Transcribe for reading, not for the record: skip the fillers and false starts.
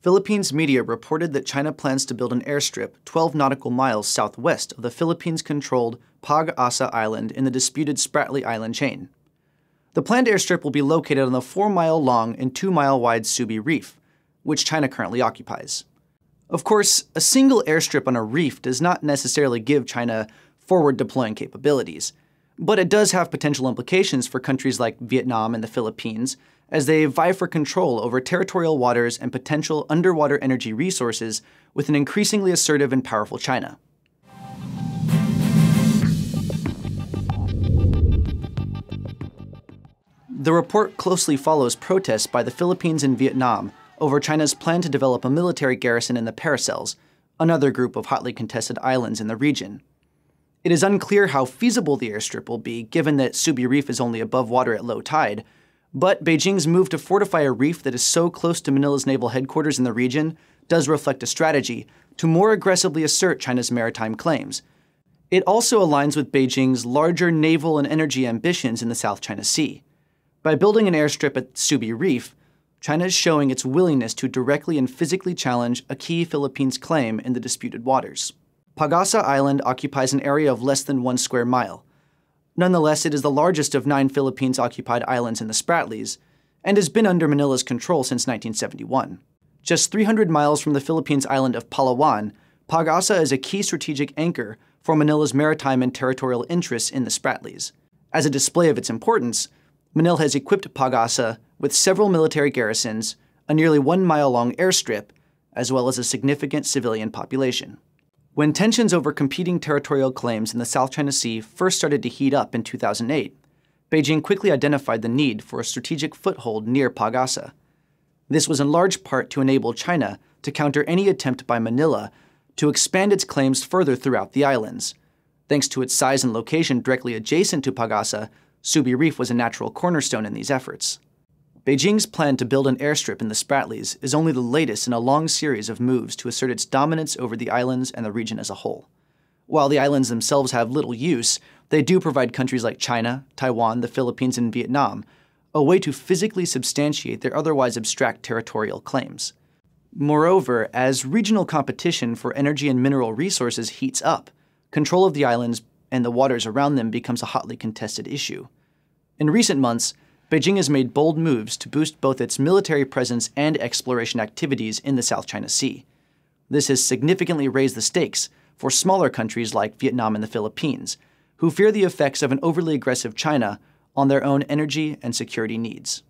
Philippines media reported that China plans to build an airstrip 12 nautical miles southwest of the Philippines-controlled Pag-asa Island in the disputed Stratfor Island chain. The planned airstrip will be located on the 4-mile-long and 2-mile-wide Subi Reef, which China currently occupies. Of course, a single airstrip on a reef does not necessarily give China forward-deploying capabilities, but it does have potential implications for countries like Vietnam and the Philippines as they vie for control over territorial waters and potential underwater energy resources with an increasingly assertive and powerful China. The report closely follows protests by the Philippines and Vietnam over China's plan to develop a military garrison in the Paracels, another group of hotly contested islands in the region. It is unclear how feasible the airstrip will be, given that Subi Reef is only above water at low tide, but Beijing's move to fortify a reef that is so close to Manila's naval headquarters in the region does reflect a strategy to more aggressively assert China's maritime claims. It also aligns with Beijing's larger naval and energy ambitions in the South China Sea. By building an airstrip at Subi Reef, China is showing its willingness to directly and physically challenge a key Philippines claim in the disputed waters. Pag-asa Island occupies an area of less than 1 square mile. Nonetheless, it is the largest of 9 Philippines-occupied islands in the Spratlys, and has been under Manila's control since 1971. Just 300 miles from the Philippines island of Palawan, Pag-asa is a key strategic anchor for Manila's maritime and territorial interests in the Spratlys. As a display of its importance, Manila has equipped Pag-asa with several military garrisons, a nearly 1-mile-long airstrip, as well as a significant civilian population. When tensions over competing territorial claims in the South China Sea first started to heat up in 2008, Beijing quickly identified the need for a strategic foothold near Pag-asa. This was in large part to enable China to counter any attempt by Manila to expand its claims further throughout the islands. Thanks to its size and location directly adjacent to Pag-asa, Subi Reef was a natural cornerstone in these efforts. Beijing's plan to build an airstrip in the Spratlys is only the latest in a long series of moves to assert its dominance over the islands and the region as a whole. While the islands themselves have little use, they do provide countries like China, Taiwan, the Philippines, and Vietnam a way to physically substantiate their otherwise abstract territorial claims. Moreover, as regional competition for energy and mineral resources heats up, control of the islands and the waters around them becomes a hotly contested issue. In recent months, Beijing has made bold moves to boost both its military presence and exploration activities in the South China Sea. This has significantly raised the stakes for smaller countries like Vietnam and the Philippines, who fear the effects of an overly aggressive China on their own energy and security needs.